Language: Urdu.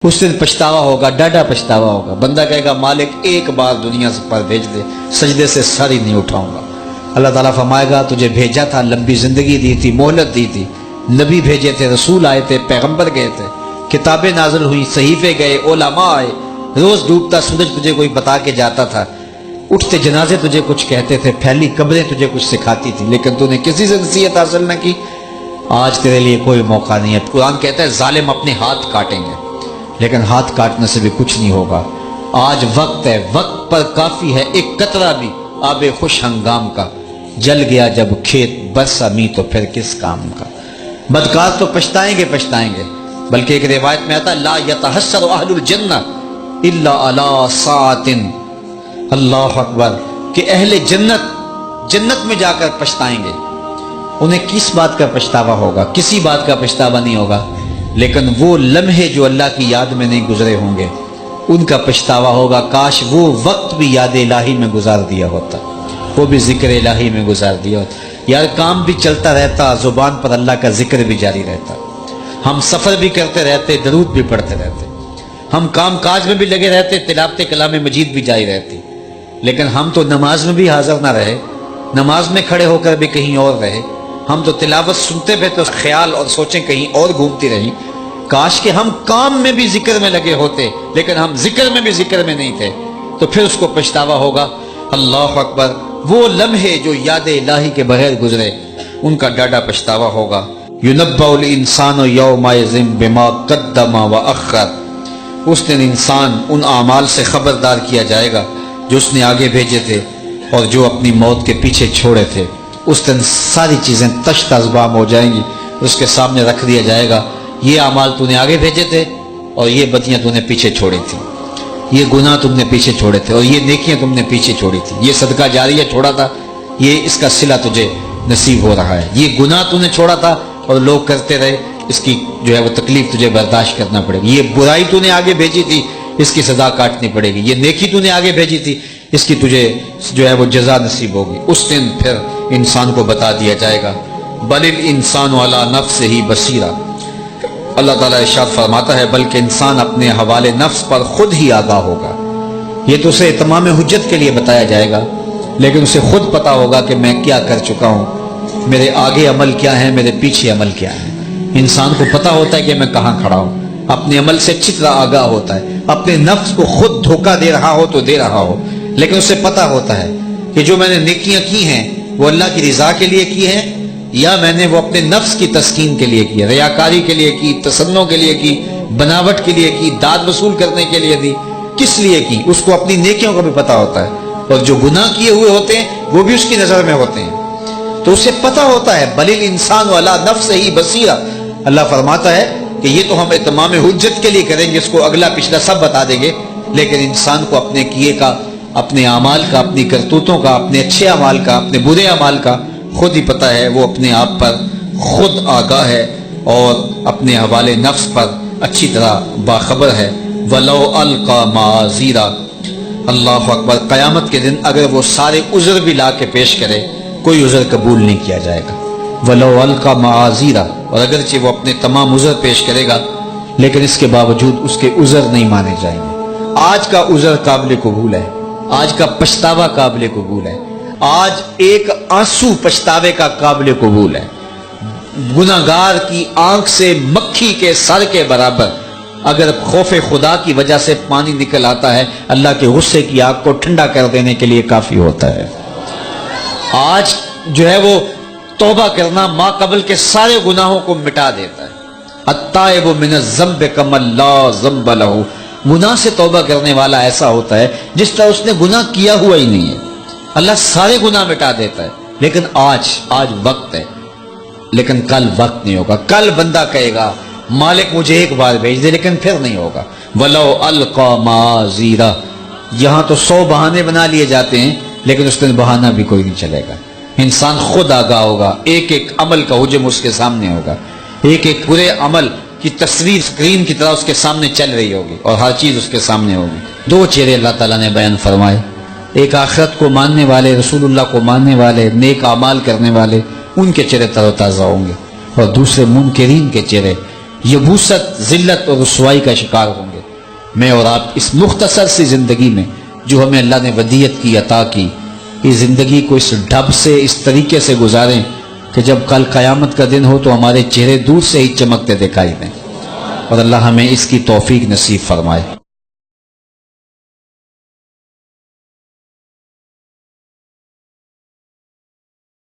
اس دن پچھتاوا ہوگا، ڈاڈا پچھتاوا ہوگا۔ بندہ کہے گا مالک ایک بار دنیا سے پر بھیج دے، سجدے سے سر ہی نہیں اٹھاؤں گا۔ اللہ تعالیٰ فرمائے گا تجھے بھیجا تھا، لمبی زندگی دی تھی، مہلت دی تھی، نبی بھیجے تھے، رسول آئے تھے، پیغمبر گئے تھے، کتابیں نازل ہوئی، صحیفے گئے، علماء آئے، روز ڈوبتا سورج تجھے کوئی بتا کے جاتا تھا، اٹھتے جنازے تجھے کچھ کہتے تھے، پھیلی قبریں تجھے کچھ سکھاتی تھی، لیکن تو نے کسی سے نصیحت حاصل نہ کی۔ آج تیرے لیے کوئی موقع نہیں ہے۔ قرآن کہتا ہے ظالم اپنے ہاتھ کاٹیں گے، لیکن ہاتھ کاٹنے سے بھی کچھ نہیں ہوگا۔ آج وقت ہے، وقت پر کافی ہے، ایک قطرہ بھی آب خوش ہنگام کا، جل گیا جب کھیت برسا می تو پھر کس کام کا۔ بدکار تو پچھتائیں گے پچھتائیں گے، بلکہ ایک روایت میں آتا لا یتحسر اہل الجنہ الا علی ساعۃ، اللہ اکبر، کہ اہل جنت میں جا کر پچھتائیں گے، انہیں کس بات کا پچھتاوا ہوگا؟ کسی بات کا پچھتاوا نہیں ہوگا، لیکن وہ لمحے جو اللہ کی یاد میں نہیں گزرے ہوں گے ان کا پچھتاوا ہوگا۔ کاش وہ وقت بھی یاد الہی میں گزار دیا ہوتا، وہ بھی ذکر الہی میں گزار دیا ہوتا۔ یار کام بھی چلتا رہتا، زبان پر اللہ کا ذکر بھی جاری رہتا، ہم سفر بھی کرتے رہتے، درود بھی پڑھتے رہتے، ہم کام کاج میں بھی لگے رہتے، تلاوت کلام مجید بھی جاری رہتی، لیکن ہم تو نماز میں بھی حاضر نہ رہے، نماز میں کھڑے ہو کر بھی کہیں اور رہے، ہم تو تلاوت سنتے پہ تو خیال اور سوچیں کہیں اور گھومتی رہیں۔ کاش کہ ہم کام میں بھی ذکر میں لگے ہوتے، لیکن ہم ذکر میں بھی ذکر میں نہیں تھے، تو پھر اس کو پچھتاوا ہوگا۔ اللہ اکبر، وہ لمحے جو یاد الہی کے بغیر گزرے ان کا ڈاڈا پچھتاوا ہوگا۔ یُنَبَّأُ الْإِنسَانُ يَوْمَئِذٍ بِمَا قَدَّمَ وَأَخَّرَ، اس دن انسان ان اعمال سے خبردار کیا جائے گا جو اس نے آگے بھیجے تھے اور جو اپنی موت کے پیچھے چھوڑے تھے۔ اس دن ساری چیزیں تشت ازبام ہو جائیں گی، اس کے سامنے رکھ دیا جائے گا، یہ اعمال تو نے آگے بھیجے تھے اور یہ بدیاں تو نے پیچھے چھوڑی تھی، یہ گناہ تم نے پیچھے چھوڑے تھے اور یہ نیکیاں تم نے پیچھے چھوڑی تھی، یہ صدقہ جاریہ چھوڑا تھا، یہ اس کا صلہ تجھے نصیب ہو رہا ہے، یہ گناہ تو نے چھوڑا تھا اور لوگ کرتے رہے، اس کی جو ہے وہ تکلیف تجھے برداشت کرنا پڑے گی، یہ برائی تو نے آگے بھیجی تھی، اس کی سزا کاٹنی پڑے گی، یہ نیکی تو نے آگے بھیجی تھی، اس کی تجھے جو ہے وہ جزا نصیب ہوگی۔ اس دن پھر انسان کو بتا دیا جائے گا بل الانسان علی نفسہ بصیرہ، اللہ تعالیٰ ارشاد فرماتا ہے بلکہ انسان اپنے حوالے نفس پر خود ہی آگاہ ہوگا۔ یہ تو اسے اتمام حجت کے لیے بتایا جائے گا، لیکن اسے خود پتا ہوگا کہ میں کیا کر چکا ہوں، میرے آگے عمل کیا ہے، میرے پیچھے عمل کیا ہے۔ انسان کو پتا ہوتا ہے کہ میں کہاں کھڑا ہوں، اپنے عمل سے اچھی طرح آگاہ ہوتا ہے، اپنے نفس کو خود دھوکہ دے رہا ہو تو دے رہا ہو، لیکن اسے پتا ہوتا ہے کہ جو میں نے نیکیاں کی ہیں وہ اللہ کی رضا کے لیے کی ہیں یا میں نے وہ اپنے نفس کی تسکین کے لیے کی، ریاکاری کے لیے کی، تصنع کے لیے کی، بناوٹ کے لیے کی، داد وصول کرنے کے لیے دی، کس لیے کی، اس کو اپنی نیکیوں کا بھی پتا ہوتا ہے، اور جو گناہ کیے ہوئے ہوتے ہیں وہ بھی اس کی نظر میں ہوتے ہیں، تو اسے پتا ہوتا ہے بل الانسان علی نفسہ بصیرہ۔ اللہ فرماتا ہے کہ یہ تو ہم اتمام حجت کے لیے کریں گے، اس کو اگلا پچھلا سب بتا دیں گے، لیکن انسان کو اپنے کیے کا، اپنے اعمال کا، اپنی کرتوتوں کا، اپنے اچھے اعمال کا، اپنے برے اعمال کا خود ہی پتہ ہے، وہ اپنے آپ پر خود آگاہ ہے اور اپنے حوالے نفس پر اچھی طرح باخبر ہے۔ وَلَوْ أَلْقَى مَعَاذِيرًا، اللہ اکبر، قیامت کے دن اگر وہ سارے عذر بھی لا کے پیش کرے کوئی عذر قبول نہیں کیا جائے گا۔ وَلَوْ أَلْقَى مَعَاذِيرًا، اور اگرچہ وہ اپنے تمام عذر پیش کرے گا لیکن اس کے باوجود اس کے عذر نہیں مانے جائیں گے۔ آج کا عذر قابل قبول ہے، آج کا پچھتاوا قابل قبول ہے، آج ایک آنسو پچھتاوے کا قابل قبول ہے۔ گناہگار کی آنکھ سے مکھی کے سر کے برابر اگر خوف خدا کی وجہ سے پانی نکل آتا ہے، اللہ کے غصے کی آگ کو ٹھنڈا کر دینے کے لیے کافی ہوتا ہے۔ آج جو ہے وہ توبہ کرنا ما قبل کے سارے گناہوں کو مٹا دیتا ہے۔ التائب من الذنب کمن لا ذنب لہ، گناہ سے توبہ کرنے والا ایسا ہوتا ہے جس طرح اس نے گناہ کیا ہوا ہی نہیں ہے، اللہ سارے گناہ مٹا دیتا ہے۔ لیکن آج وقت ہے، لیکن کل وقت نہیں ہوگا۔ کل بندہ کہے گا مالک مجھے ایک بار بھیج دے، لیکن پھر نہیں ہوگا۔ وَلَوْ أَلْقَى مَعَاذِيرًا، یہاں تو 100 بہانے بنا لیے جاتے ہیں لیکن اس دن بہانہ بھی کوئی نہیں چلے گا۔ انسان خود آگاہ ہوگا، ایک ایک عمل کا حجم اس کے سامنے ہوگا، ایک ایک پورے عمل کی تصویر اسکرین کی طرح اس کے سامنے چل رہی ہوگی اور ہر چیز اس کے سامنے ہوگی۔ 2 چہرے اللہ تعالیٰ نے بیان فرمائے، ایک آخرت کو ماننے والے، رسول اللہ کو ماننے والے، نیک اعمال کرنے والے، ان کے چہرے تر و تازہ ہوں گے، اور دوسرے منکرین کے چہرے یبوست، ذلت اور رسوائی کا شکار ہوں گے۔ میں اور آپ اس مختصر سی زندگی میں جو ہمیں اللہ نے ودیت کی، عطا کی، اس زندگی کو اس ڈھب سے، اس طریقے سے گزاریں کہ جب کل قیامت کا دن ہو تو ہمارے چہرے دور سے ہی چمکتے دکھائی دیں، اور اللہ ہمیں اس کی توفیق نصیب فرمائے۔